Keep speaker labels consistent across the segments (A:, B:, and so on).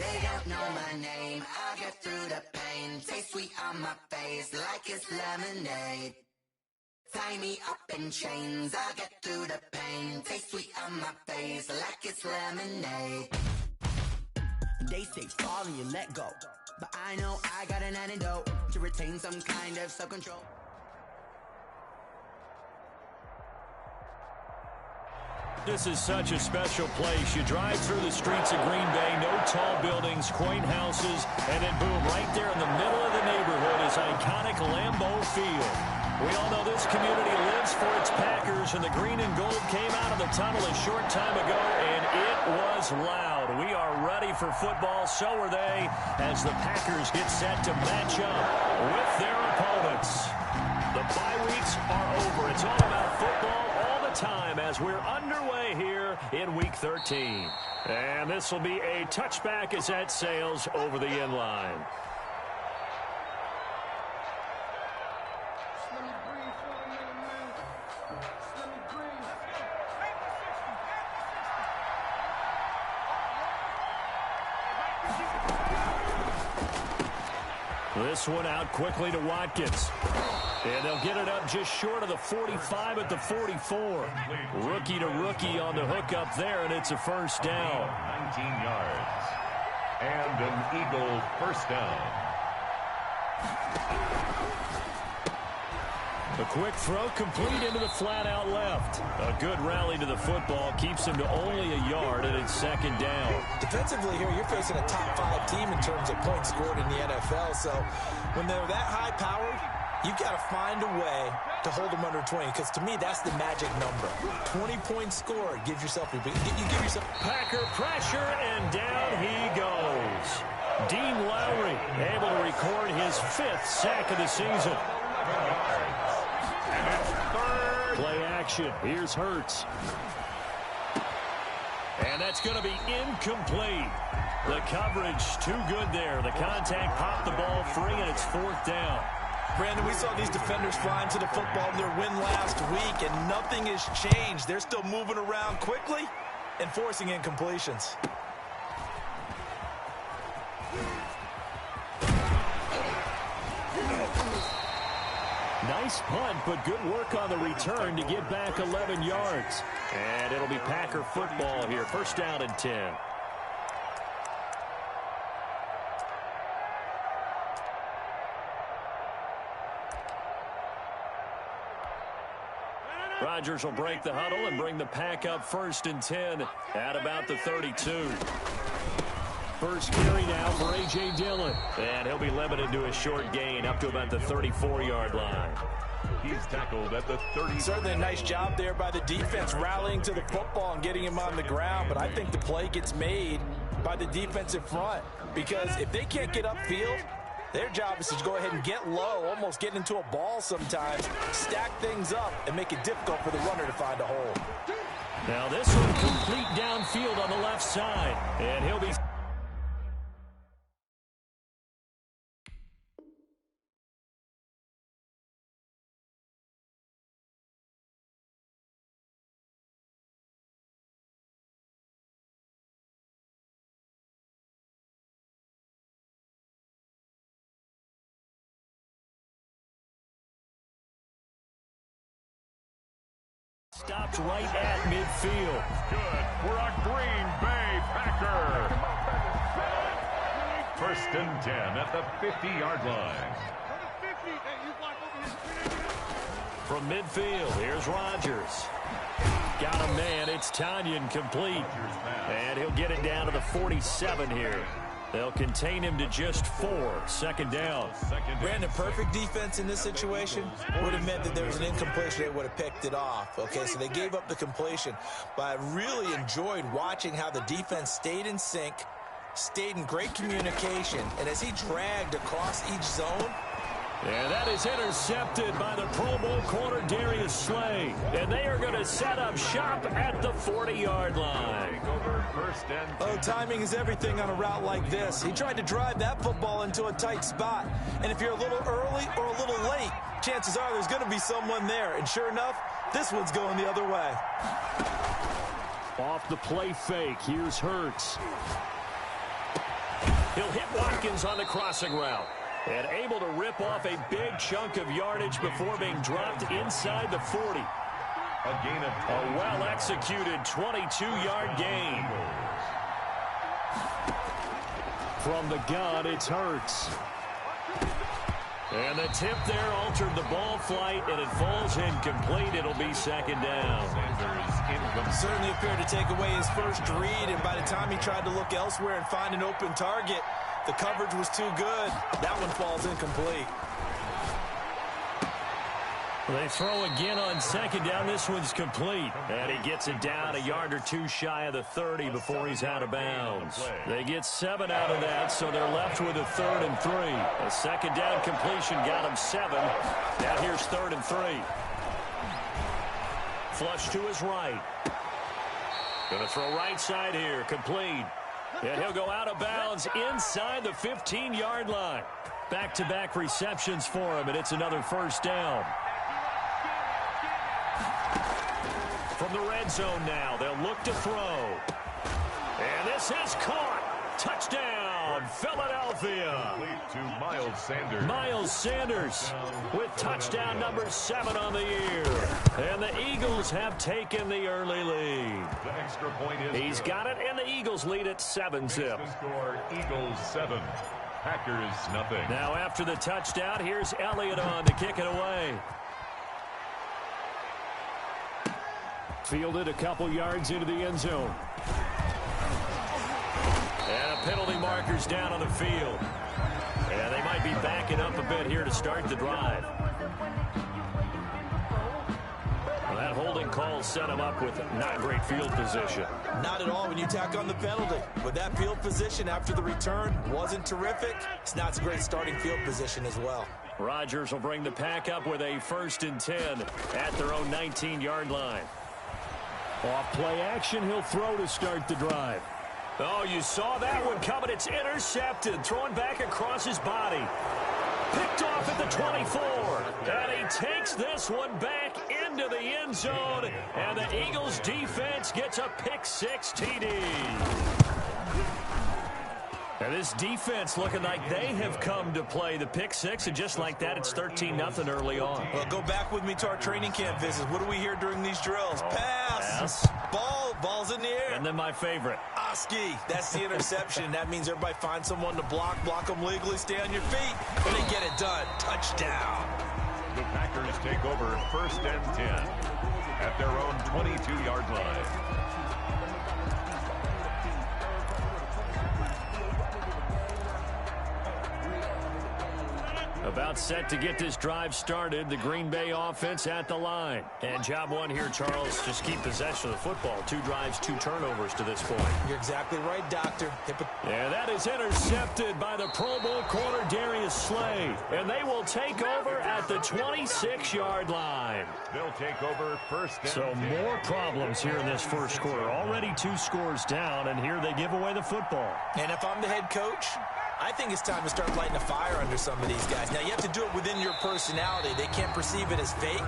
A: They don't know my name. I get through the pain. Taste sweet on my face like it's lemonade. Tie me up in chains. I get through the pain. Taste sweet on my face like it's lemonade. They say fall and you let go, but I know I got an antidote to retain some kind of self-control.
B: This is such a special place. You drive through the streets of Green Bay, no tall buildings, quaint houses, and then boom, right there in the middle of the neighborhood is iconic Lambeau Field. We all know this community lives for its Packers, and the green and gold came out of the tunnel a short time ago, and it was loud. We are ready for football, so are they, as the Packers get set to match up with their opponents. The bye weeks are over. It's all about football all the time as we're underway here in Week 13. And this will be a touchback as that sails over the end line. This one out quickly to Watkins. And they'll get it up just short of the 45 at the 44. Rookie to rookie on the hook up there, and it's a first down.
C: 19 yards. And an Eagle first down.
B: A quick throw complete into the flat out left. A good rally to the football keeps him to only a yard, and it's second down.
D: Defensively here, you're facing a top 5 team in terms of points scored in the NFL. So when they're that high powered, you've got to find a way to hold them under 20, because to me, that's the magic number. 20 points scored. Give yourself
B: Packer pressure, and down he goes. Dean Lowry able to record his 5th sack of the season.
C: And it's third.
B: Play action. Here's Hurts. And that's going to be incomplete. The coverage too good there. The contact popped the ball free, and it's 4th down.
D: Brandon, we saw these defenders flying to the football in their win last week, and nothing has changed. They're still moving around quickly and forcing incompletions.
B: Nice punt, but good work on the return to get back 11 yards. And it'll be Packer football here. First down and 10. Rodgers will break the huddle and bring the Pack up 1st and 10 at about the 32. First carry now for A.J. Dillon. And he'll be limited to a short gain up to about the 34-yard line.
C: He's tackled at the 30.
D: Certainly a nice job there by the defense rallying to the football and getting him on the ground. But I think the play gets made by the defensive front, because if they can't get upfield, their job is to go ahead and get low, almost get into a ball sometimes, stack things up, and make it difficult for the runner to find a hole.
B: Now this one complete downfield on the left side, and he'll be... Stopped right at midfield.
C: Good for a Green Bay Packer. 1st and 10 at the 50-yard line.
B: From midfield, here's Rodgers. Got a man. It's Tanyan complete. And he'll get it down to the 47 here. They'll contain him to just 4. 2nd down.
D: Brandon, perfect defense in this situation would have meant that there was an incompletion. They would have picked it off. Okay, so they gave up the completion. But I really enjoyed watching how the defense stayed in sync, stayed in great communication, and as he dragged across each zone.
B: And that is intercepted by the Pro Bowl corner Darius Slay. And they are going to set up shop at the 40-yard line.
D: Oh, timing is everything on a route like this. He tried to drive that football into a tight spot. And if you're a little early or a little late, chances are there's going to be someone there. And sure enough, this one's going the other way.
B: Off the play fake, here's Hurts. He'll hit Watkins on the crossing route. And able to rip off a big chunk of yardage before being dropped inside the 40.
C: A gain of
B: a well-executed 22-yard gain. From the gun, it's Hurts. And the tip there altered the ball flight, and it falls incomplete. It'll be second down.
D: Certainly appeared to take away his first read, and by the time he tried to look elsewhere and find an open target, the coverage was too good. That one falls incomplete.
B: They throw again on second down. This one's complete. And he gets it down a yard or two shy of the 30 before he's out of bounds. They get 7 out of that, so they're left with a 3rd and 3. A second down completion got him 7. Now here's 3rd and 3. Flush to his right. Going to throw right side here. Complete. And he'll go out of bounds inside the 15-yard line. Back-to-back receptions for him, and it's another first down. From the red zone now, they'll look to throw. And this is caught. Touchdown, Philadelphia.
C: To Miles Sanders.
B: Miles Sanders with touchdown number 7 on the year. And the Eagles have taken the early lead.
C: The extra point is
B: He's got it, and the Eagles lead at 7-zip.
C: The score, Eagles 7, Packers nothing.
B: Now after the touchdown, here's Elliott on to kick it away. Fielded a couple yards into the end zone. And a penalty marker's down on the field. And they might be backing up a bit here to start the drive. Well, that holding call set him up with not great field position.
D: Not at all when you tack on the penalty. With that field position after the return wasn't terrific. It's not a great starting field position as well.
B: Rodgers will bring the pack up with a 1st and 10 at their own 19-yard line. Off play action, he'll throw to start the drive. Oh, you saw that one coming. It's intercepted. Thrown back across his body. Picked off at the 24. And he takes this one back into the end zone. And the Eagles defense gets a pick-6 TD. And this defense looking like they have come to play the pick-6, and just like that, it's 13-0 early on.
D: Well, go back with me to our training camp visits. What do we hear during these drills? Pass. Ball's in the air.
B: And then my favorite.
D: Oski. That's the interception. That means everybody finds someone to block them legally, stay on your feet, and they get it done. Touchdown.
C: The Packers take over 1st and 10 at their own 22-yard line.
B: About set to get this drive started. The Green Bay offense at the line. And job one here, Charles, just keep possession of the football. 2 drives, 2 turnovers to this point.
D: You're exactly right, Doctor.
B: And that is intercepted by the Pro Bowl corner, Darius Slay. And they will take over at the 26-yard line.
C: They'll take over 1st and 10.
B: So more problems here in this first quarter. Already 2 scores down, and here they give away the football.
D: And if I'm the head coach, I think it's time to start lighting a fire under some of these guys. Now, you have to do it within your personality. They can't perceive it as fake.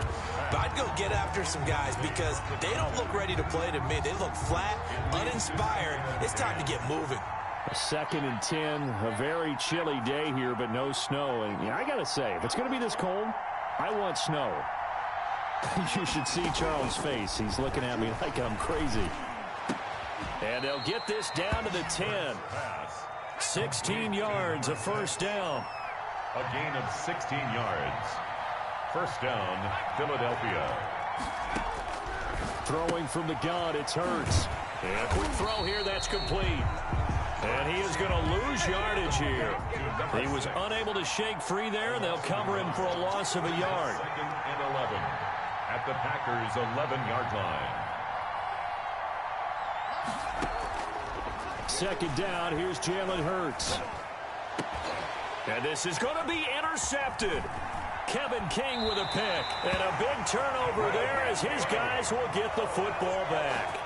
D: But I'd go get after some guys because they don't look ready to play to me. They look flat, uninspired. It's time to get moving.
B: A 2nd and 10, a very chilly day here, but no snow. And I got to say, if it's going to be this cold, I want snow. You should see Charles' face. He's looking at me like I'm crazy. And they'll get this down to the 10. 16 yards, a first down.
C: A gain of 16 yards. First down, Philadelphia.
B: Throwing from the gun, it's Hurts. And a quick throw here, that's complete. And he is going to lose yardage here. He was unable to shake free there, and they'll cover him for a loss of a yard.
C: 2nd and 11 at the Packers' 11-yard line.
B: 2nd down, here's Jalen Hurts. And this is going to be intercepted. Kevin King with a pick. And a big turnover there as his guys will get the football back.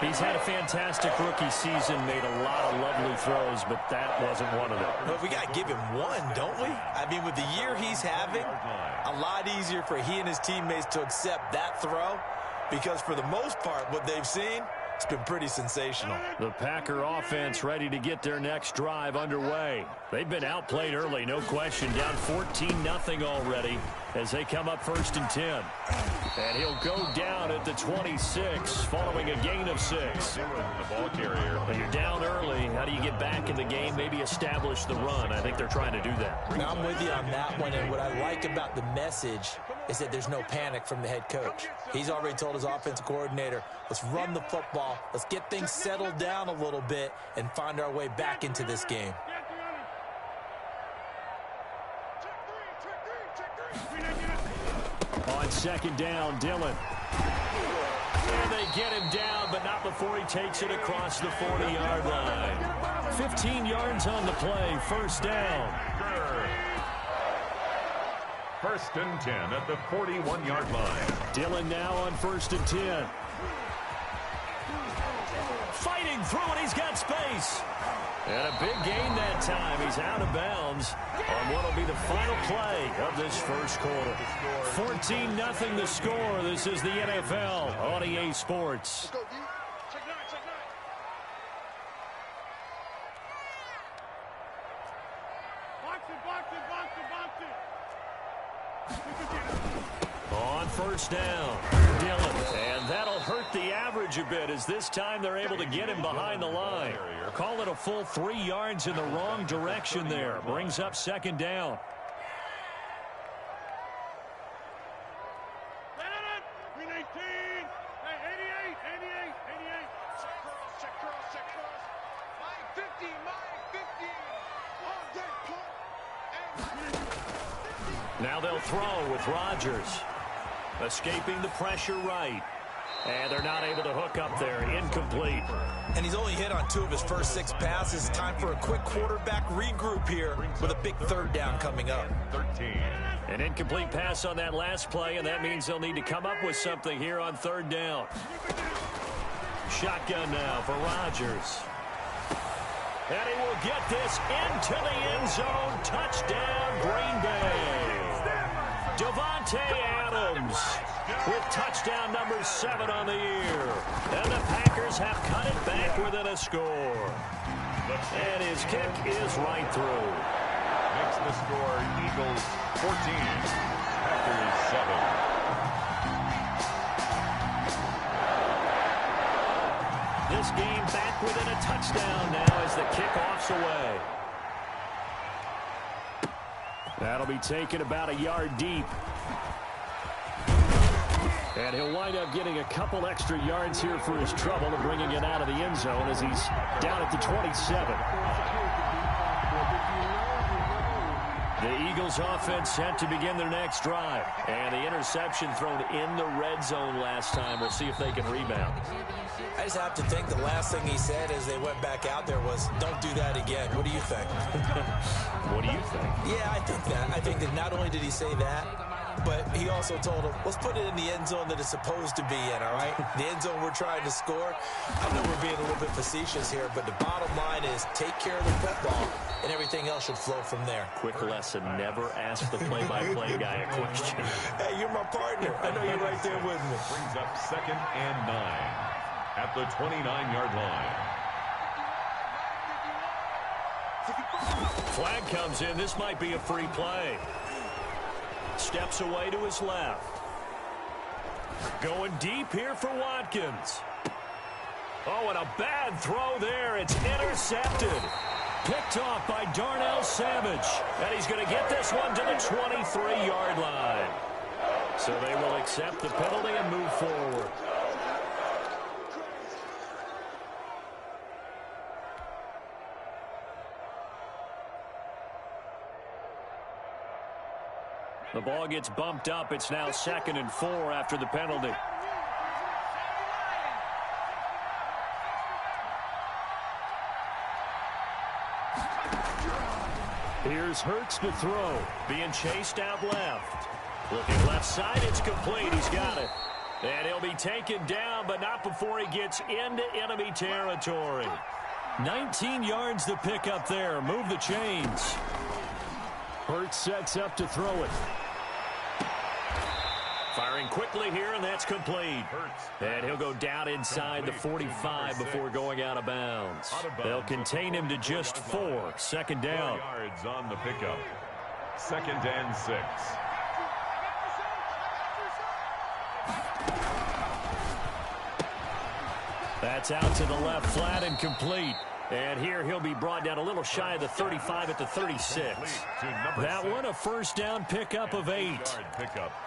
B: He's had a fantastic rookie season, made a lot of lovely throws, but that wasn't one of them.
D: Well, we got to give him one, don't we? I mean, with the year he's having, a lot easier for he and his teammates to accept that throw because for the most part, what they've seen, It's been pretty sensational.
B: The Packer offense ready to get their next drive underway. They've been outplayed early, no question. Down 14-0 already as they come up 1st and 10. And he'll go down at the 26 following a gain of 6.
C: The ball carrier.
B: When you're down early, how do you get back in the game, maybe establish the run? I think they're trying to do that.
D: Now, I'm with you on that one, and what I like about the message is that there's no panic from the head coach. He's already told his offensive coordinator, let's run the football, let's get things settled down a little bit and find our way back into this game.
B: On 2nd down, Dillon. And they get him down, but not before he takes it across the 40-yard line. 15 yards on the play, 1st down.
C: 1st and 10 at the 41-yard line.
B: Dillon now on 1st and 10. Fighting through it, he's got space. And a big gain that time. He's out of bounds on what will be the final play of this 1st quarter. 14-0 the score. This is the NFL on EA Sports. On 1st down, Dillon. And that'll hurt the average a bit as this time they're able to get him behind the line. Call it a full 3 yards in the wrong direction there. Brings up 2nd down. Now they'll throw with Rodgers. Escaping the pressure right. And they're not able to hook up there. Incomplete.
D: And he's only hit on 2 of his first 6 passes. Time for a quick quarterback regroup here with a big 3rd down coming up.
C: 13.
B: An incomplete pass on that last play, and that means they'll need to come up with something here on 3rd down. Shotgun now for Rodgers. And he will get this into the end zone. Touchdown, Green Bay. Devontae Adams with touchdown number 7 on the year. And the Packers have cut it back within a score. And his kick is right through.
C: Makes the score Eagles 14, Packers 7.
B: This game back within a touchdown now as the kickoff's away. That'll be taken about a yard deep. And he'll wind up getting a couple extra yards here for his trouble and bringing it out of the end zone as he's down at the 27. The Eagles offense set to begin their next drive. And the interception thrown in the red zone last time. We'll see if they can rebound.
D: I just have to think the last thing he said as they went back out there was, don't do that again. What do you think?
B: What do you think?
D: Yeah, I think that. I think that not only did he say that, but he also told him, let's put it in the end zone that it's supposed to be in, all right? The end zone we're trying to score. I know we're being a little bit facetious here, but the bottom line is take care of the football, and everything else should flow from there.
B: Quick lesson, never ask the play-by-play guy a question.
D: Hey, you're my partner. I know you're right there with me.
C: Brings up 2nd and 9 at the 29-yard line.
B: Flag comes in. This might be a free play. Steps away to his left. Going deep here for Watkins. Oh, and a bad throw there. It's intercepted. Picked off by Darnell Savage. And he's going to get this one to the 23-yard line. So they will accept the penalty and move forward. The ball gets bumped up. It's now 2nd and 4 after the penalty. Here's Hurts to throw. Being chased out left. Looking left side. It's complete. He's got it. And he'll be taken down, but not before he gets into enemy territory. 19 yards to pick up there. Move the chains. Hurts sets up to throw it. Firing quickly here, and that's complete. And he'll go down inside the 45 before going out of bounds. They'll contain him to just 4. Second down.
C: 4 yards on the pickup. 2nd and 6.
B: That's out to the left, flat and complete. And here he'll be brought down a little shy of the 35 at the 36. That one a first down pickup of 8.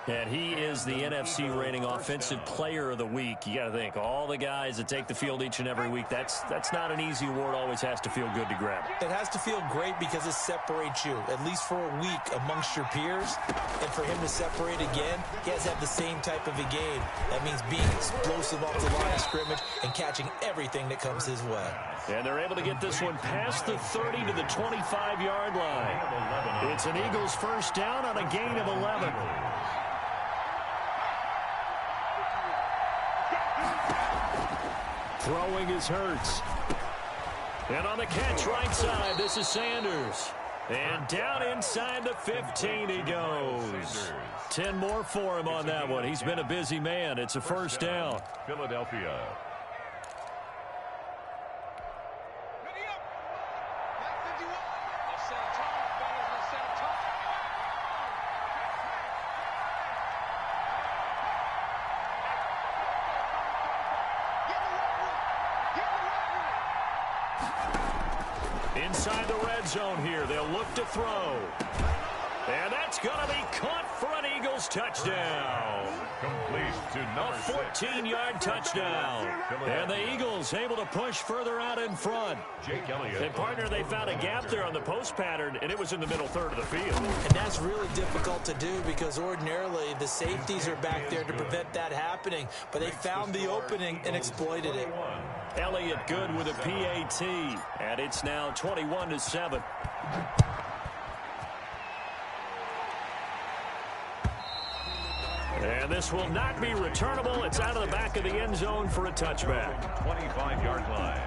B: And he is the NFC rating offensive player of the week. You got to think, all the guys that take the field each and every week, that's not an easy award. Always has to feel good to grab.
D: It has to feel great because it separates you, at least for a week, amongst your peers. And for him to separate again, he has to have the same type of a game. That means being explosive off the line of scrimmage and catching everything that comes his way.
B: And they're able to get this one past the 30 to the 25-yard line. It's an Eagles first down on a gain of 11. Throwing is Hurts. And on the catch right side, this is Sanders. And down inside the 15 he goes. 10 more for him on that one. He's been a busy man. It's a first down.
C: Philadelphia.
B: Inside the red zone here. They'll look to throw. And that's going to be caught for an Eagles touchdown.
C: Complete to number 6.
B: A 14-yard touchdown. And the Eagles able to push further out in front.
C: Jake Elliott.
B: And, partner, they found a gap there on the post pattern, and it was in the middle third of the field.
D: And that's really difficult to do because ordinarily the safeties are back there to prevent that happening. But they found the opening and exploited it.
B: Elliott good with a PAT. And it's now 21-7. And this will not be returnable. It's out of the back of the end zone for a touchback.
C: 25-yard line.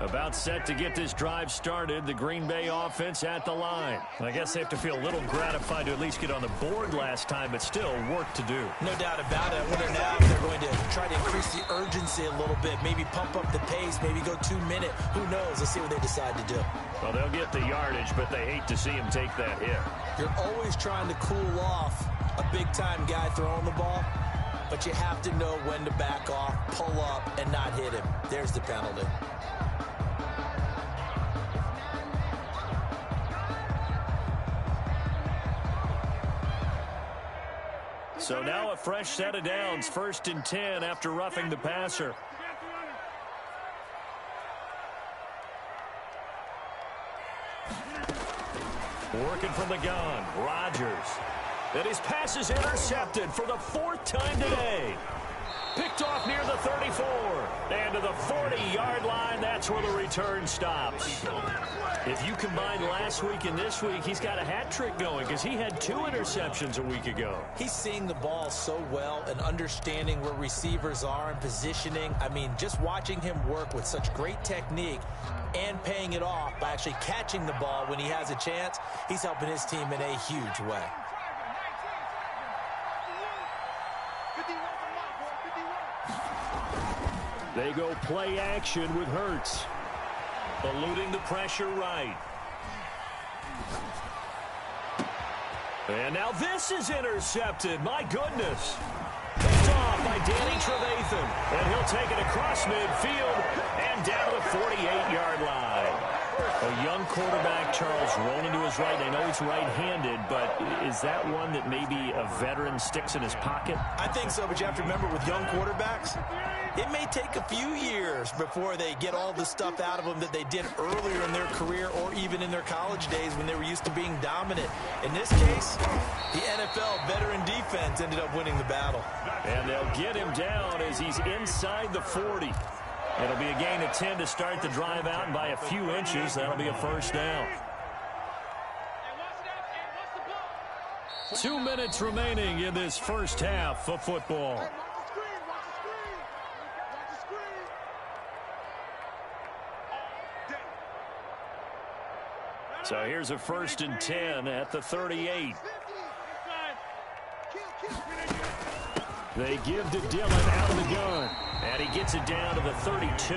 B: About set to get this drive started. The Green Bay offense at the line. I guess they have to feel a little gratified to at least get on the board last time, but still work to do.
D: No doubt about it. I wonder now if they're going to try to increase the urgency a little bit, maybe pump up the pace, maybe go 2-minute. Who knows? Let's see what they decide to do.
B: Well, they'll get the yardage, but they hate to see him take that hit.
D: You're always trying to cool off a big-time guy throwing the ball, but you have to know when to back off, pull up, and not hit him. There's the penalty.
B: So now a fresh set of downs, 1st and 10 after roughing the passer. Working from the gun, Rodgers. And his pass is intercepted for the 4th time today. Picked off near the 34. And to the 40-yard line, that's where the return stops. If you combine last week and this week, he's got a hat trick going because he had 2 interceptions a week ago.
D: He's seeing the ball so well and understanding where receivers are and positioning. I mean, just watching him work with such great technique and paying it off by actually catching the ball when he has a chance, he's helping his team in a huge way.
B: They go play action with Hurts. Eluding the pressure right. And now this is intercepted. My goodness. Picked off by Danny Trevathan. And he'll take it across midfield and down to the 48-yard line. A young quarterback, Charles, rolling to his right. I know he's right-handed, but is that one that maybe a veteran sticks in his pocket?
D: I think so, but you have to remember with young quarterbacks, it may take a few years before they get all the stuff out of them that they did earlier in their career or even in their college days when they were used to being dominant. In this case, the NFL veteran defense ended up winning the battle.
B: And they'll get him down as he's inside the 40. It'll be a gain of 10 to start the drive out, and by a few inches, that'll be a first down. 2 minutes remaining in this first half of football. So here's a 1st and 10 at the 38. They give to Dillon out of the gun. And he gets it down to the 32.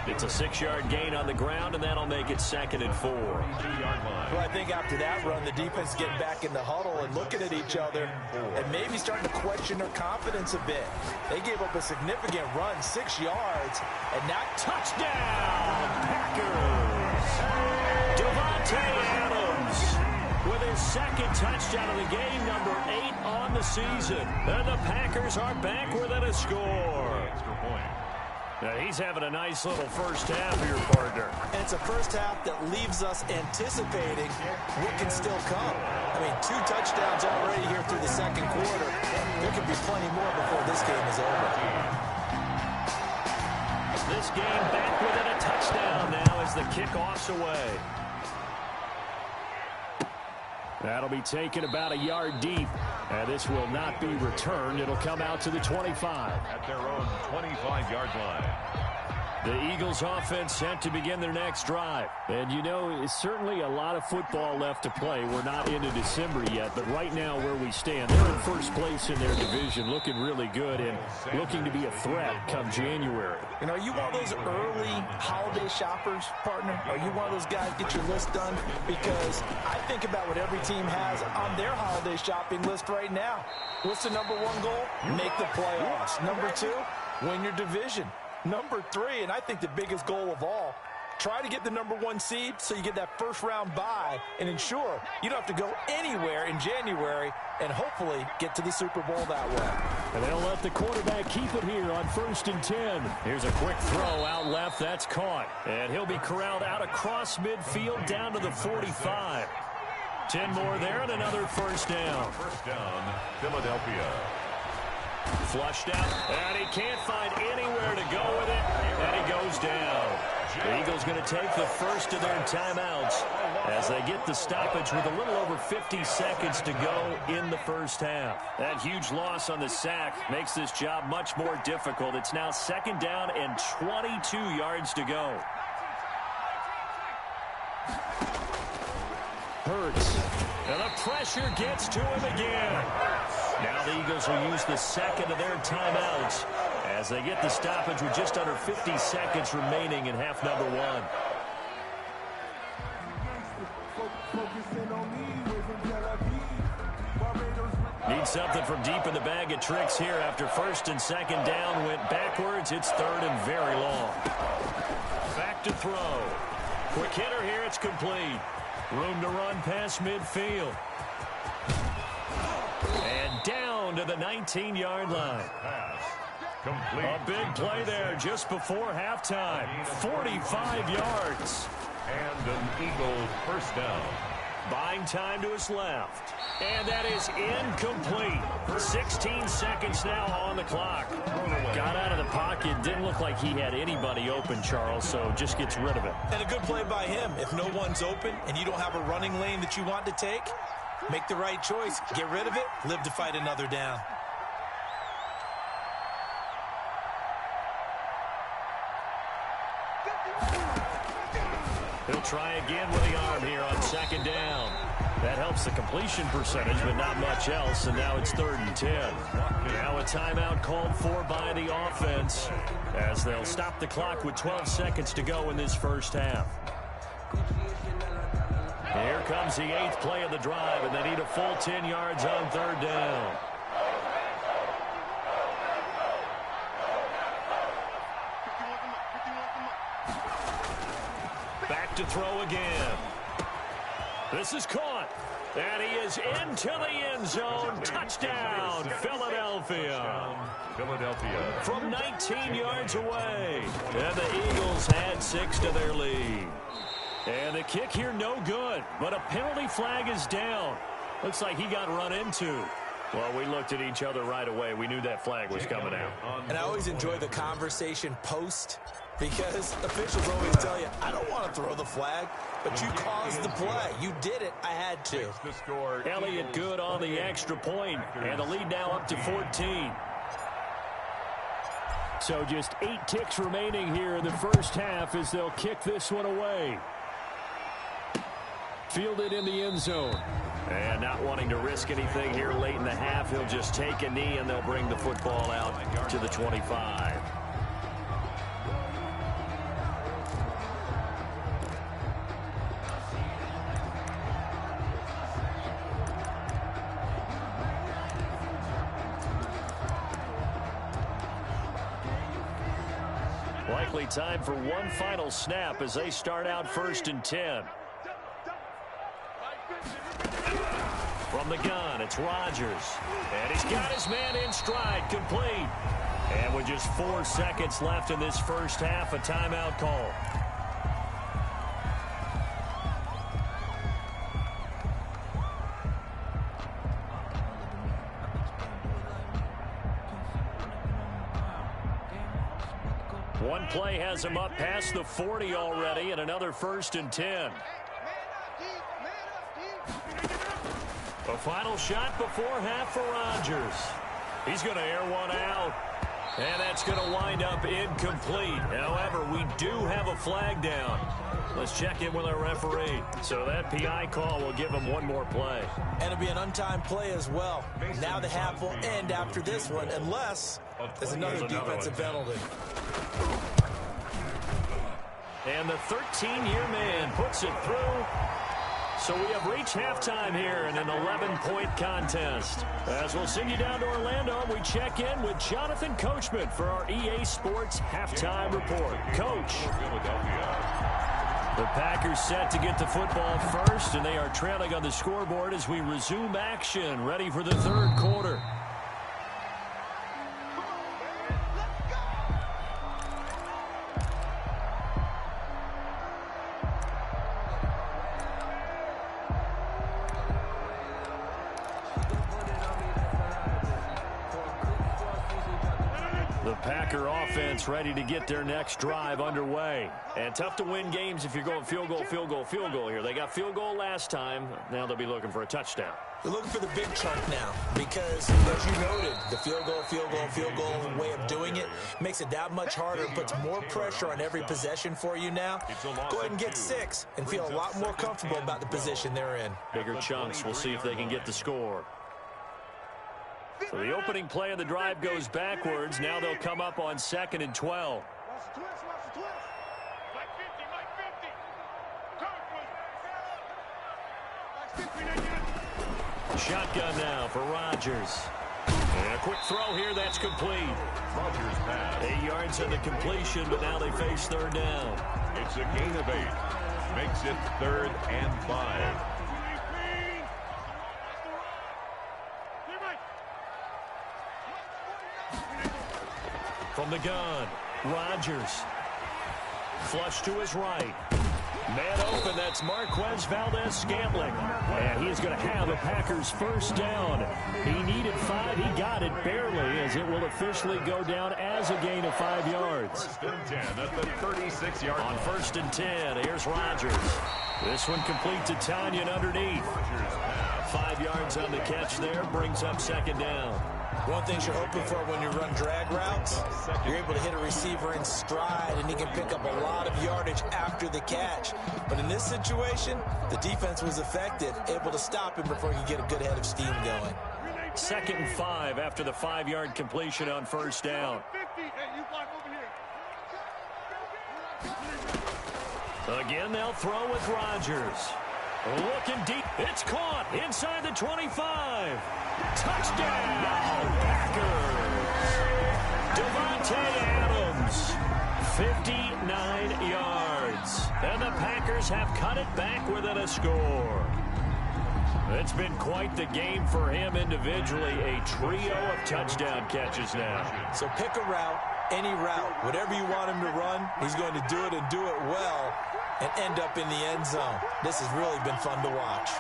B: It's a 6-yard gain on the ground, and that'll make it 2nd and 4.
D: Well, I think after that run, the defense is getting back in the huddle and looking at each other and maybe starting to question their confidence a bit. They gave up a significant run, 6 yards, and now
B: touchdown, Packers! Devontae Adams with his 2nd touchdown of the game, number 8 on the season. And the Packers are back within a score.
C: Extra point.
B: Now he's having a nice little first half here, partner.
D: And it's a first half that leaves us anticipating what can still come. I mean, 2 touchdowns already here through the 2nd quarter. There could be plenty more before this game is over.
B: This game back within a touchdown now as the kickoff's away. That'll be taken about a yard deep. And this will not be returned. It'll come out to the 25.
C: At their own 25-yard line.
B: The Eagles offense set to begin their next drive. And you know, it's certainly a lot of football left to play. We're not into December yet, but right now where we stand, they're in first place in their division, looking really good and looking to be a threat come January.
D: You know, are you one of those early holiday shoppers, partner? Are you one of those guys get your list done? Because I think about what every team has on their holiday shopping list right now. What's the number 1 goal? Make the playoffs. Number 2, win your division. Number 3, and I think the biggest goal of all, try to get the number 1 seed so you get that first-round bye and ensure you don't have to go anywhere in January and hopefully get to the Super Bowl that way.
B: And they'll let the quarterback keep it here on 1st and 10. Here's a quick throw out left. That's caught. And he'll be corralled out across midfield down to the 45. 10 more there and another first down.
C: First down, Philadelphia.
B: Flushed out, and he can't find anywhere to go with it, and he goes down. The Eagles going to take the first of their timeouts as they get the stoppage with a little over 50 seconds to go in the first half. That huge loss on the sack makes this job much more difficult. It's now 2nd down and 22 yards to go. Hurts, and the pressure gets to him again. Now the Eagles will use the 2nd of their timeouts as they get the stoppage with just under 50 seconds remaining in half number 1. Need something from deep in the bag of tricks here after 1st and 2nd down went backwards. It's 3rd and very long. Back to throw. Quick hitter here. It's complete. Room to run past midfield. And down to the 19-yard line.
C: Pass. Complete.
B: A big play there just before halftime. 45 yards.
C: And an Eagle first down.
B: Buying time to his left. And that is incomplete. 16 seconds now on the clock. Got out of the pocket. Didn't look like he had anybody open, Charles, so just gets rid of it.
D: And a good play by him. If no one's open and you don't have a running lane that you want to take, make the right choice. Get rid of it. Live to fight another down.
B: He'll try again with the arm here on 2nd down. That helps the completion percentage, but not much else, and now it's 3rd and 10. Now a timeout called for by the offense as they'll stop the clock with 12 seconds to go in this first half. Here comes the 8th play of the drive, and they need a full 10 yards on 3rd down. Back to throw again. This is caught. And he is into the end zone. Touchdown, Philadelphia.
C: Philadelphia.
B: From 19 yards away. And the Eagles had 6 to their lead. And the kick here no good. But a penalty flag is down. Looks like he got run into. Well, we looked at each other right away. We knew that flag was coming out.
D: And I always enjoy the conversation post because officials always tell you, I don't want to throw the flag, but you caused the play. You did it. I had to.
B: Elliott good on the extra point, and the lead now up to 14. So just 8 ticks remaining here in the first half as they'll kick this one away. Fielded in the end zone. And not wanting to risk anything here late in the half, he'll just take a knee and they'll bring the football out to the 25. Likely time for one final snap as they start out 1st and 10. From the gun, it's Rodgers. And he's got his man in stride, complete. And with just 4 seconds left in this first half, a timeout call. One play has him up past the 40 already, and another 1st and 10. A final shot before half for Rodgers. He's going to air one out, and that's going to wind up incomplete. However, we do have a flag down. Let's check in with our referee. So that PI call will give him one more play.
D: And it'll be an untimed play as well. Now the half will end after this one, unless there's another defensive penalty.
B: And the 13-year man puts it through. So we have reached halftime here in an 11-point contest. As we'll send you down to Orlando, we check in with Jonathan Coachman for our EA Sports Halftime Report. Coach. The Packers set to get the football first, and they are trailing on the scoreboard as we resume action, ready for the third quarter. Packer offense ready to get their next drive underway. And tough to win games if you're going field goal, field goal, field goal here. They got field goal last time. Now they'll be looking for a touchdown.
D: They're looking for the big chunk now because, as you noted, the field goal way of doing it makes it that much harder and puts more pressure on every possession for you now. Go ahead and get 6 and feel a lot more comfortable about the position they're in.
B: Bigger chunks. We'll see if they can get the score. So the opening play of the drive goes backwards. Now they'll come up on 2nd and 12. Shotgun now for Rodgers. And a quick throw here, that's complete.
C: Rodgers pass.
B: 8 yards on the completion, but now they face 3rd down.
C: It's a gain of 8. Makes it 3rd and 5.
B: From the gun, Rodgers. Flush to his right. Man open, that's Marquez Valdez-Scantling. And he is going to have a Packers first down. He needed 5. He got it barely, as it will officially go down as a gain of 5 yards.
C: 1st and 10 at the 36-yard line.
B: On 1st and 10, here's Rodgers. This one complete to Tanyan underneath. 5 yards on the catch there, brings up 2nd down.
D: One thing you're hoping for when you run drag routes, you're able to hit a receiver in stride, and he can pick up a lot of yardage after the catch. But in this situation, the defense was effective, able to stop him before he could get a good head of steam going.
B: 2nd and 5 after the 5-yard completion on 1st down. Again, they'll throw with Rodgers. Looking deep. It's caught inside the 25. Touchdown, Packers. Devontae Adams, 59 yards. And the Packers have cut it back within a score. It's been quite the game for him individually. A trio of touchdown catches now.
D: So pick a route, any route, whatever you want him to run, he's going to do it and do it well and end up in the end zone. This has really been fun to watch.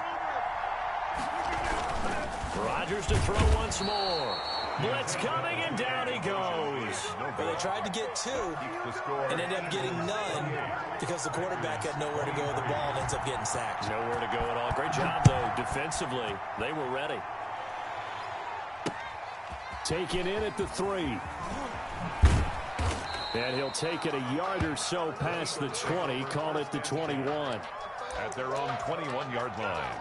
B: Rodgers to throw once more. Blitz coming, and down he goes.
D: Well, they tried to get 2 and ended up getting none because the quarterback had nowhere to go with the ball and ends up getting sacked.
B: Nowhere to go at all. Great job, though, defensively. They were ready. Taken in at the 3. And he'll take it a yard or so past the 20, call it the 21.
C: At their own 21-yard line.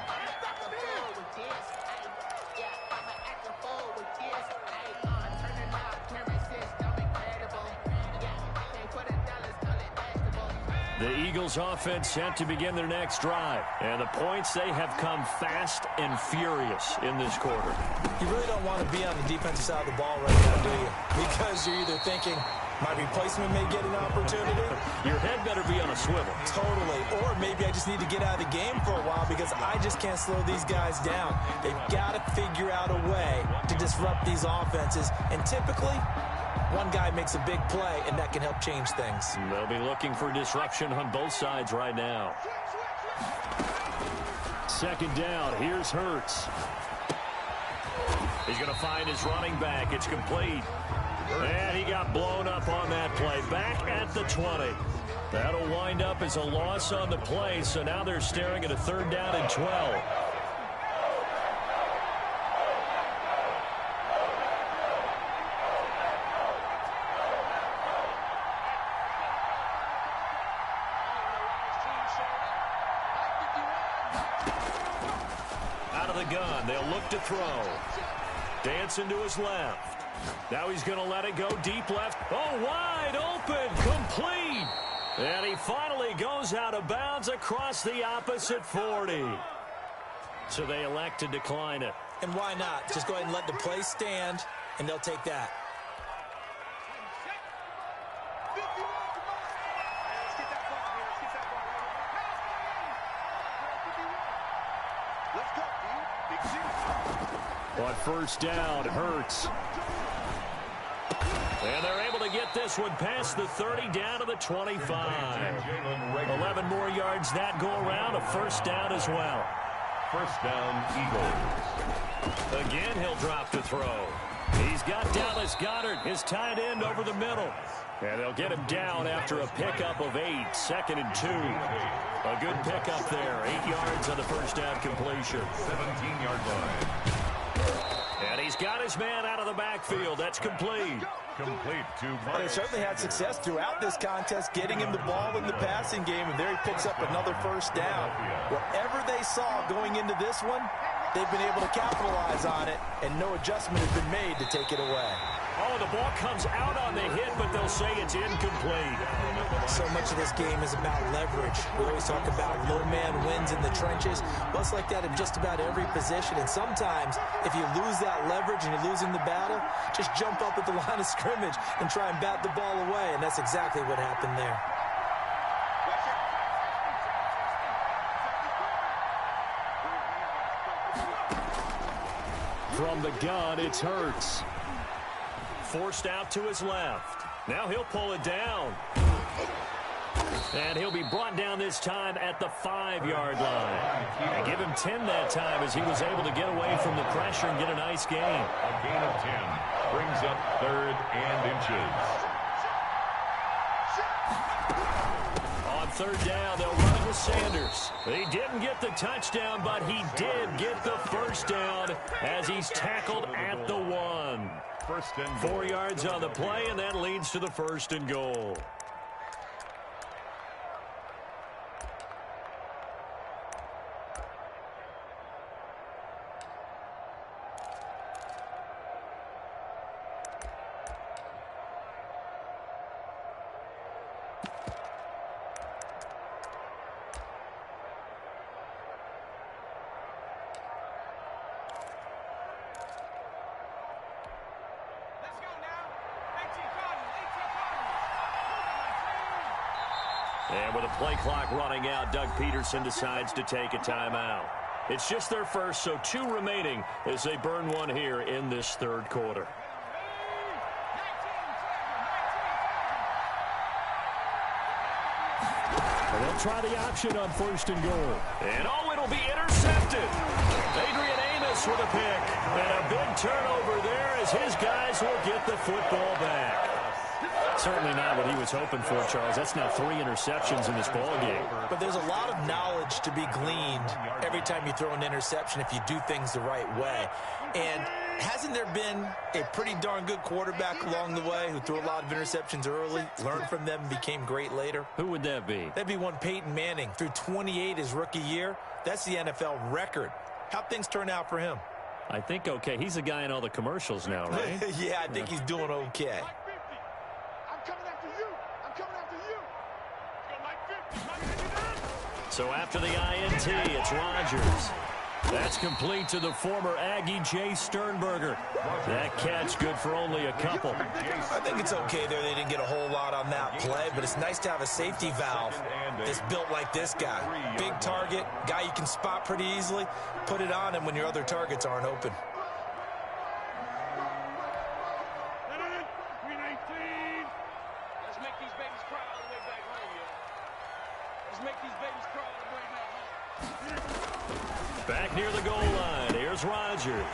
B: The Eagles offense set to begin their next drive. And the points, they have come fast and furious in this quarter.
D: You really don't want to be on the defensive side of the ball right now, do you? Because you're either thinking, my replacement may get an opportunity.
B: Your head better be on a swivel.
D: Totally. Or maybe I just need to get out of the game for a while because I just can't slow these guys down. They've got to figure out a way to disrupt these offenses. And typically, one guy makes a big play, and that can help change things.
B: They'll be looking for disruption on both sides right now. Second down. Here's Hurts. He's going to find his running back. It's complete. And he got blown up on that play. Back at the 20. That'll wind up as a loss on the play, so now they're staring at a 3rd down and 12. Out of the gun, they'll look to throw. Dancing to his left. Now he's going to let it go deep left. Oh, wide open, complete. And he finally goes out of bounds across the opposite 40. So they elect to decline it.
D: And why not? Just go ahead and let the play stand, and they'll take that.
B: On first down, Hurts. And they're able to get this one past the 30 down to the 25. 11 more yards that go around, a first down as well.
C: First down, Eagles.
B: Again, he'll drop to throw. He's got Dallas Goedert, his tight end, over the middle. And they'll get him down after a pickup of 8, 2nd and 2. A good pickup there, 8 yards on the first down completion.
C: 17-yard line.
B: And he's got his man out of the backfield. That's complete.
C: Complete to
D: They certainly had success throughout this contest, getting him the ball in the passing game, and there he picks up another first down. Whatever they saw going into this one, they've been able to capitalize on it, and no adjustment has been made to take it away.
B: Oh, the ball comes out on the hit, but they'll say it's incomplete.
D: So much of this game is about leverage. We always talk about low man wins in the trenches. Well, it's like that in just about every position. And sometimes, if you lose that leverage and you're losing the battle, just jump up at the line of scrimmage and try and bat the ball away. And that's exactly what happened there.
B: From the gun, it's Hurts. Forced out to his left. Now he'll pull it down. And he'll be brought down this time at the 5-yard line. And give him 10 that time as he was able to get away from the pressure and get a nice gain.
C: A gain of 10 brings up 3rd and inches.
B: On 3rd down, they'll run it with Sanders. He didn't get the touchdown, but he did get the first down as he's tackled at the 1. 4 yards on the play, and that leads to the 1st and goal. And with a play clock running out, Doug Peterson decides to take a timeout. It's just their first, so 2 remaining as they burn one here in this 3rd quarter. And they'll try the option on 1st and goal. And oh, it'll be intercepted. Adrian Amos with a pick. And a big turnover there as his guys will get the football back. Certainly not what he was hoping for, Charles. That's now 3 interceptions in this ball game.
D: But there's a lot of knowledge to be gleaned every time you throw an interception if you do things the right way. And hasn't there been a pretty darn good quarterback along the way who threw a lot of interceptions early, learned from them, and became great later?
B: Who would that be?
D: That'd be one Peyton Manning. Threw 28 his rookie year. That's the NFL record. How'd things turn out for him?
B: I think okay. He's a guy in all the commercials now, right?
D: Yeah, I think he's doing okay.
B: So after the INT, it's Rodgers. That's complete to the former Aggie Jay Sternberger. That catch good for only a couple.
D: I think it's okay there. They didn't get a whole lot on that play, but it's nice to have a safety valve that's built like this guy. Big target, guy you can spot pretty easily. Put it on him when your other targets aren't open.
B: Back near the goal line, here's Rodgers.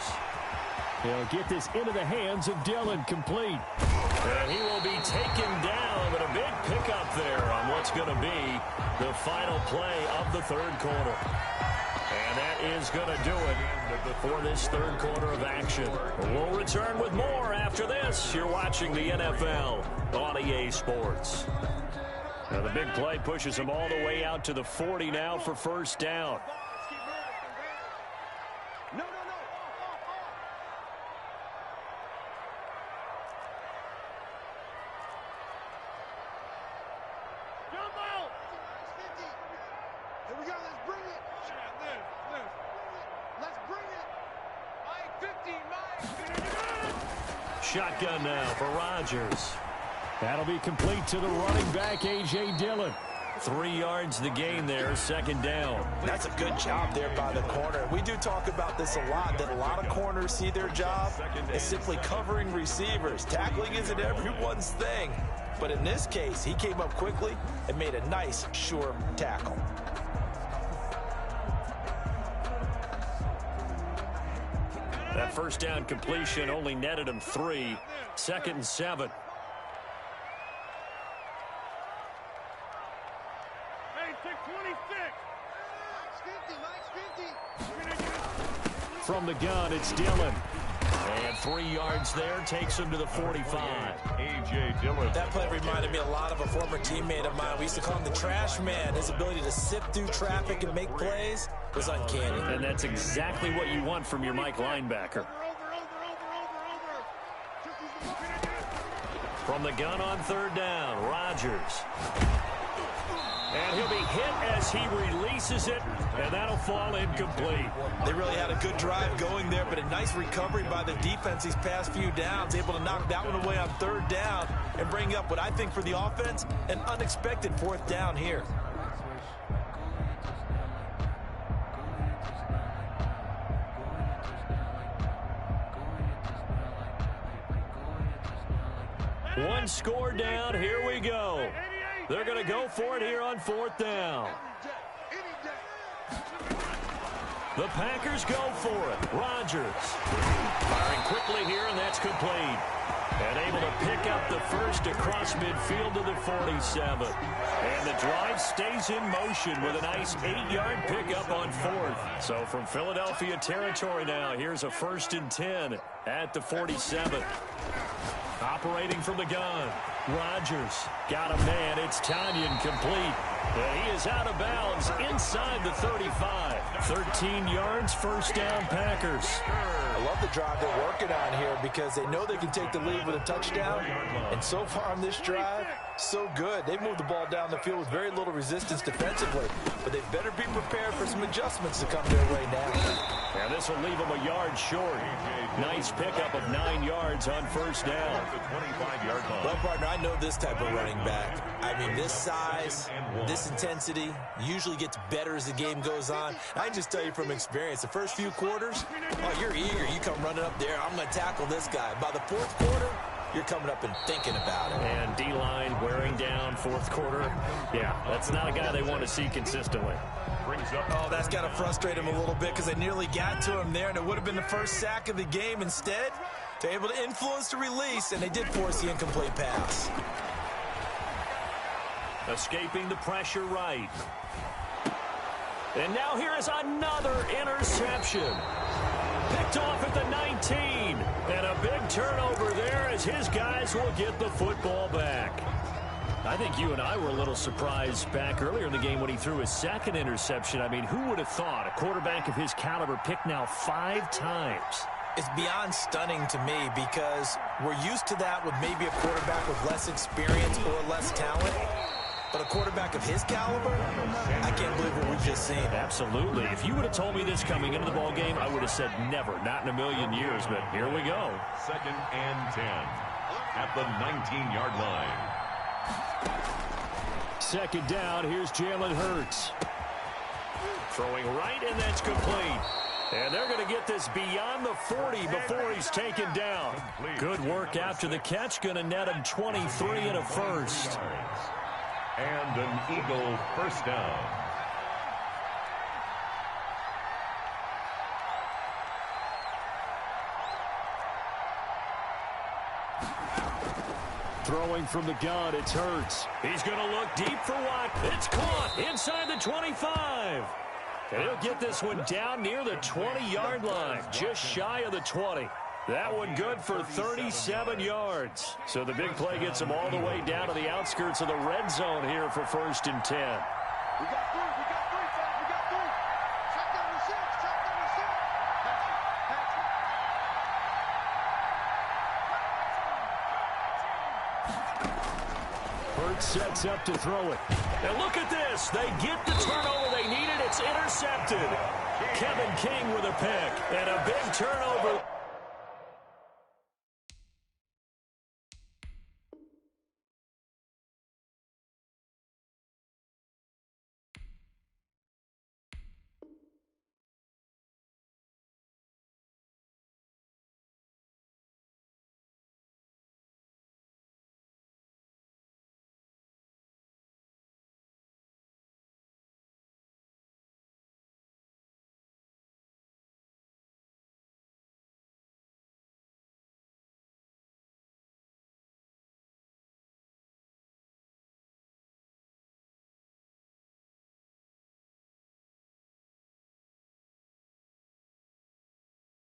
B: He'll get this into the hands of Dillon, complete. And he will be taken down, but a big pickup there on what's going to be the final play of the third quarter. And that is going to do it for this third quarter of action. We'll return with more after this. You're watching the NFL on EA Sports. Now the big play pushes him all the way out to the 40 now for first down. Shotgun now for Rodgers. That'll be complete to the running back, A.J. Dillon. 3 yards the gain there, second down.
D: That's a good job there by the corner. We do talk about this a lot, that a lot of corners see their job as simply covering receivers. Tackling isn't everyone's thing. But in this case, he came up quickly and made a nice, sure tackle.
B: That first down completion only netted him 3. Second and 7. From the gun, it's Dillon. And 3 yards there takes him to the 45.
C: A.J. Dillon.
D: That play reminded me a lot of a former teammate of mine. We used to call him the trash man. His ability to sift through traffic and make plays was uncanny.
B: And that's exactly what you want from your Mike linebacker. From the gun on third down, Rodgers. And he'll be hit as he releases it, and that'll fall incomplete.
D: They really had a good drive going there, but a nice recovery by the defense these past few downs, able to knock that one away on third down and bring up what I think for the offense, an unexpected fourth down here.
B: One score down, here we go. They're going to go for it here on fourth down. The Packers go for it. Rodgers firing quickly here, and that's complete. And able to pick up the first across midfield to the 47. And the drive stays in motion with a nice 8-yard pickup on fourth. So from Philadelphia territory now, here's a 1st and 10 at the 47. Operating from the gun, Rodgers got a man. It's Tanyan complete. And he is out of bounds inside the 35. 13 yards, first down, Packers.
D: I love the drive they're working on here because they know they can take the lead with a touchdown. And so far on this drive, so good. They moved the ball down the field with very little resistance defensively. But they better be prepared for some adjustments to come their way now.
B: And this will leave them a yard short. Nice pickup of 9 yards on first down.
D: Well, partner, I know this type of running back. I mean, this size, this intensity usually gets better as the game goes on. I can just tell you from experience, the first few quarters, oh, you're eager. You come running up there. I'm going to tackle this guy. By the fourth quarter, you're coming up and thinking about it.
B: And D-line wearing down fourth quarter. Yeah, that's not a guy they want to see consistently.
D: Oh, that's got to frustrate him a little bit because they nearly got to him there, and it would have been the first sack of the game. Instead, they're able to influence the release, and they did force the incomplete pass.
B: Escaping the pressure right. And now here is another interception. Picked off at the 19. And a big turnover there as his guys will get the football back. I think you and I were a little surprised back earlier in the game when he threw his second interception. I mean, who would have thought a quarterback of his caliber picked now 5 times?
D: It's beyond stunning to me because we're used to that with maybe a quarterback with less experience or less talent. But a quarterback of his caliber, I can't believe what we've just seen.
B: Absolutely. If you would have told me this coming into the ball game, I would have said never, not in a million years. But here we go.
C: 2nd and 10 at the 19-yard line.
B: 2nd down, here's Jalen Hurts. Throwing right, and that's complete. And they're going to get this beyond the 40 before he's taken down. Good work after the catch. Going to net him 23 and a first.
C: And an Eagle first down.
B: Throwing from the gun, it's Hurts. He's going to look deep for Watt. It's caught inside the 25. And he'll get this one down near the 20-yard line, just shy of the 20. That one good for 37 yards. So the big play gets him all the way down to the outskirts of the red zone here for 1st and 10.
E: We got 3, we got 3, fellas, we got 3. Check number 6, check number 6.
B: Hurts sets up to throw it. And look at this. They get the turnover they needed. It's intercepted. Kevin King with a pick. And a big turnover.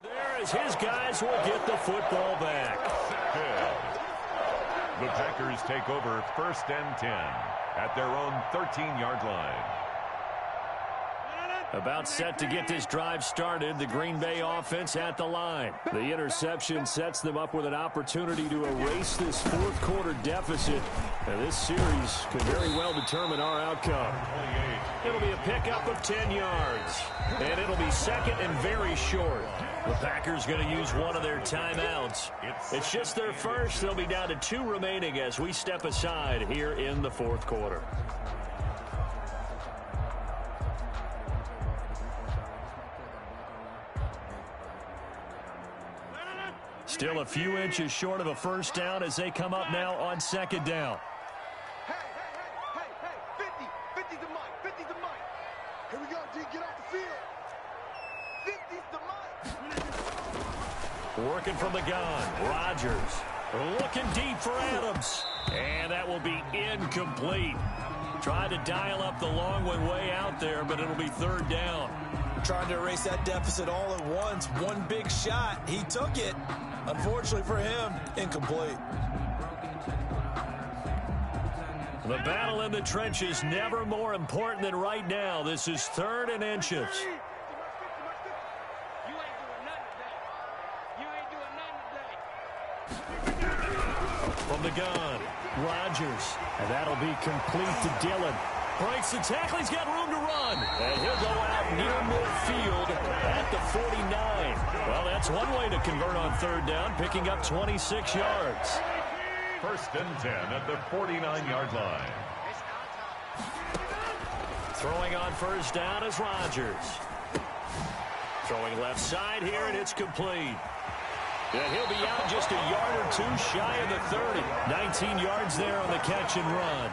B: There as his guys will get the football back.
C: Good. The Packers take over 1st and 10 at their own 13-yard line.
B: About set to get this drive started. The Green Bay offense at the line. The interception sets them up with an opportunity to erase this 4th quarter deficit. And this series could very well determine our outcome. It'll be a pickup of 10 yards. And it'll be 2nd and very short. The Packers going to use one of their timeouts. It's just their first. They'll be down to 2 remaining as we step aside here in the 4th quarter. Still a few inches short of a first down as they come up now on 2nd down.
E: Hey, 50's the mic, 50's the mic. Here we go, D, get off the field. 50's the mic.
B: Working from the gun, Rodgers looking deep for Adams. And that will be incomplete. Tried to dial up the long one way out there, but it'll be 3rd down.
D: Trying to erase that deficit all at once. One big shot. He took it. Unfortunately for him, incomplete.
B: The battle in the trenches never more important than right now. This is 3rd and inches. From the gun, Rodgers. And that'll be complete to Dillon. Breaks the tackle. He's got room to run. And he'll go out near midfield at the 49. Well, that's one way to convert on 3rd down, picking up 26 yards.
C: 1st and 10 at the 49-yard line.
B: Throwing on 1st down is Rodgers. Throwing left side here, and it's complete. And he'll be out just a yard or 2 shy of the 30. 19 yards there on the catch and run.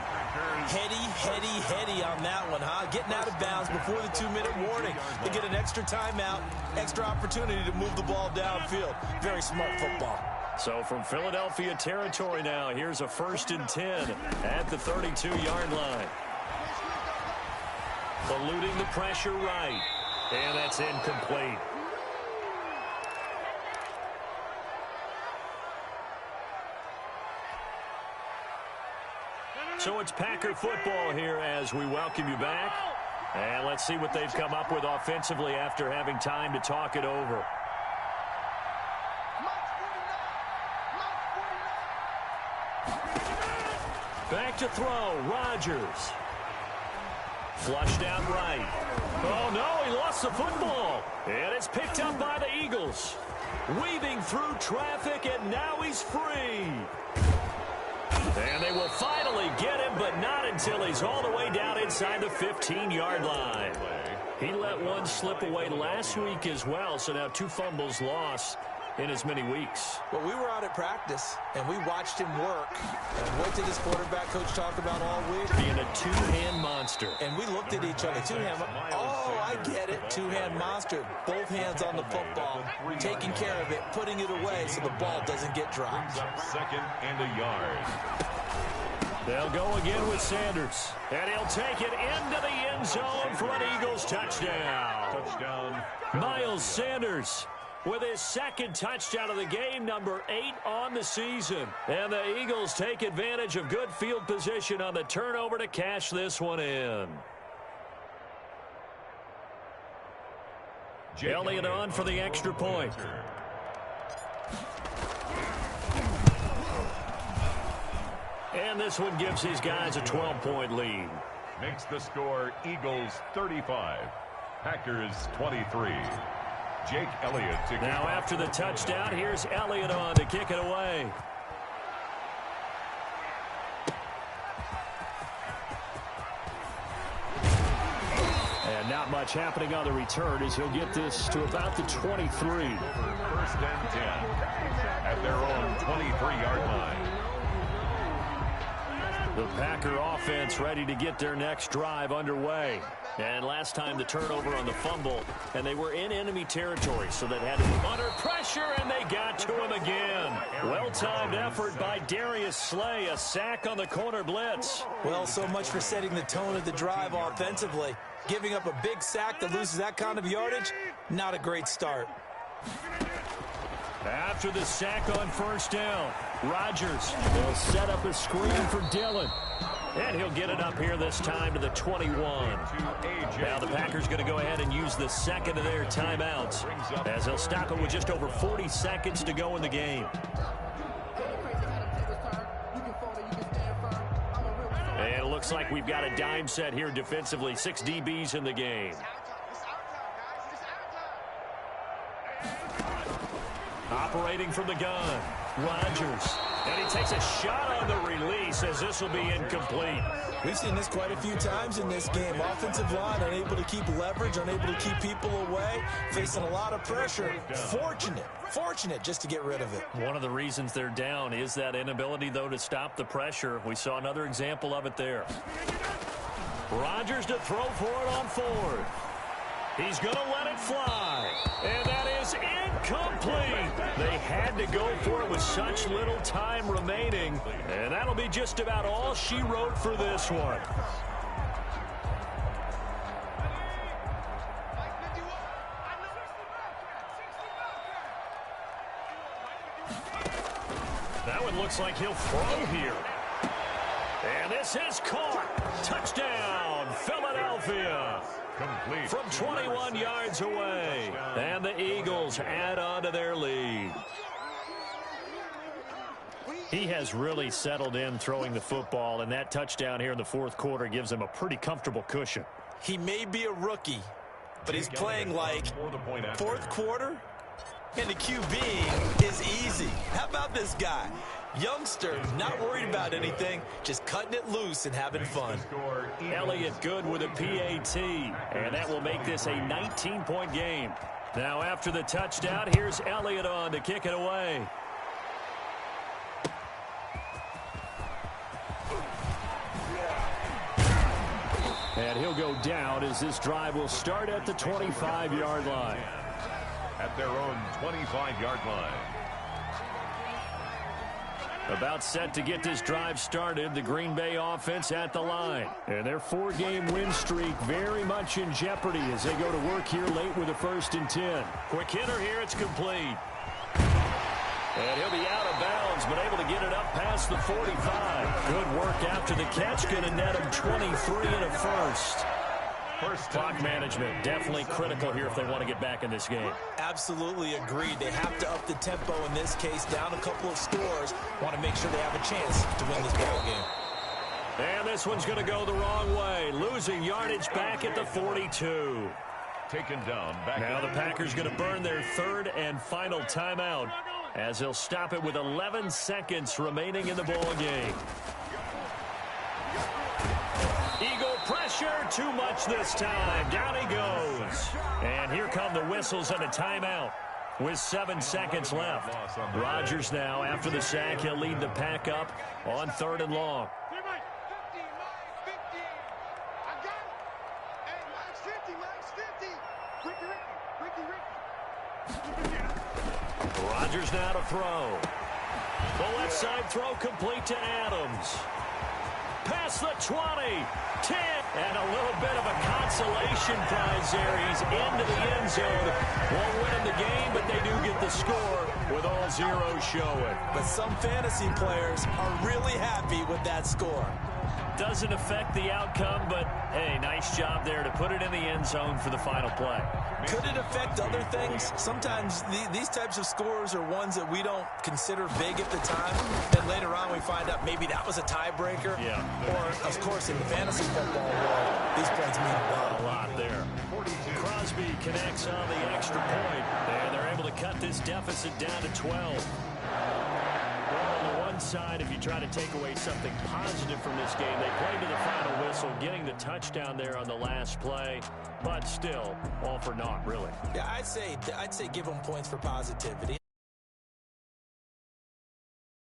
B: Heady on that one, huh? Getting out of bounds before the 2-minute warning. They get an extra timeout, extra opportunity to move the ball downfield. Very smart football. So from Philadelphia territory now, here's a 1st and 10 at the 32-yard line. Eluding the pressure right. And that's incomplete. So it's Packer football here as we welcome you back. And let's see what they've come up with offensively after having time to talk it over. Back to throw, Rodgers. Flushed out right. Oh, no, he lost the football. And it's picked up by the Eagles. Weaving through traffic, and now he's free. And they will finally get him, but not until he's all the way down inside the 15-yard line. He let one slip away last week as well, so now 2 fumbles lost in as many weeks.
D: Well, we were out at practice, and we watched him work. And what did his quarterback coach talk about all week?
B: Being a two-hand monster.
D: And we looked at each other. Two-hand. Oh, I get it. Two-hand monster. Both hands on the football, taking care of it, putting it away so the ball doesn't get dropped.
C: 2nd and a yard.
B: They'll go again with Sanders. And he'll take it into the end zone for an Eagles touchdown.
C: Touchdown.
B: Miles Sanders with his 2nd touchdown of the game, number 8 on the season. And the Eagles take advantage of good field position on the turnover to cash this one in. Elliott on for the extra point. And this one gives these guys a 12-point lead.
C: Makes the score Eagles 35, Packers 23. Jake Elliott to
B: now after the touchdown, here's Elliott on to kick it away. And not much happening on the return as he'll get this to about the 23.
C: 1st and 10 at their own 23-yard line.
B: The Packer offense ready to get their next drive underway. And last time the turnover on the fumble, and they were in enemy territory, so they had to be under pressure, and they got to him again. Well-timed effort by Darius Slay, a sack on the corner blitz.
D: Well, so much for setting the tone of the drive offensively. Giving up a big sack that loses that kind of yardage, not a great start.
B: After the sack on 1st down, Rodgers will set up a screen for Dillon. And he'll get it up here this time to the 21. Now the Packers going to go ahead and use the 2nd of their timeouts as they'll stop it with just over 40 seconds to go in the game. And it looks like we've got a dime set here defensively. 6 DBs in the game. Operating from the gun, Rodgers. And he takes a shot on the release as this will be incomplete.
D: We've seen this quite a few times in this game. Offensive line unable to keep leverage, unable to keep people away, facing a lot of pressure. Fortunate just to get rid of it.
B: One of the reasons they're down is that inability, though, to stop the pressure. We saw another example of it there. Rodgers to throw for it on 4th. He's going to let it fly. And that is incomplete. They had to go for it with such little time remaining. And that'll be just about all she wrote for this one. That one looks like he'll throw here. And this is caught. Touchdown, Philadelphia.
C: Complete.
B: From 21 yards away. And the Eagles add on to their lead. He has really settled in throwing the football, and that touchdown here in the 4th quarter gives him a pretty comfortable cushion.
D: He may be a rookie, but he's playing like 4th quarter, and the QB is easy. How about this guy? Youngster, not worried about anything, just cutting it loose and having fun.
B: Elliott good with a PAT, and that will make this a 19-point game. Now after the touchdown, here's Elliott on to kick it away. And he'll go down as this drive will start at the 25-yard line.
C: At their own 25-yard line.
B: About set to get this drive started, the Green Bay offense at the line. And their 4-game win streak very much in jeopardy as they go to work here late with a 1st and 10. Quick hitter here, it's complete. And he'll be out of bounds, but able to get it up past the 45. Good work after the catch, going to net him 23 and a first. Clock management, definitely critical here if they want to get back in this game.
D: Absolutely agreed. They have to up the tempo in this case, down a couple of scores. Want to make sure they have a chance to win this ball game.
B: And this one's going to go the wrong way. Losing yardage back at the 42.
C: Taken down. Back
B: now the Packers going to burn their 3rd and final timeout as they'll stop it with 11 seconds remaining in the ball game. Eagle pressure, too much this time. Down he goes. And here come the whistles and a timeout with 7 seconds left. Rodgers now, after the sack, he'll lead the pack up on 3rd and long. Rodgers now to throw. The left side throw complete to Adams. Past the 20, 10, and a little bit of a consolation prize there. He's into the end zone. Won't win the game, but they do get the score with all zeros showing.
D: But some fantasy players are really happy with that score.
B: Doesn't affect the outcome, but, hey, nice job there to put it in the end zone for the final play.
D: Could it affect other things? Sometimes these types of scores are ones that we don't consider big at the time. Then later on we find out maybe that was a tiebreaker.
B: Yeah.
D: Or, of course, in the fantasy football world, these plays mean a lot
B: there. Crosby connects on the extra point, and they're able to cut this deficit down to 12. On the one side, if you try to take away something positive from this game, they played to the final whistle, getting the touchdown there on the last play, but still, all for naught, really.
D: Yeah, I'd say give them points for positivity.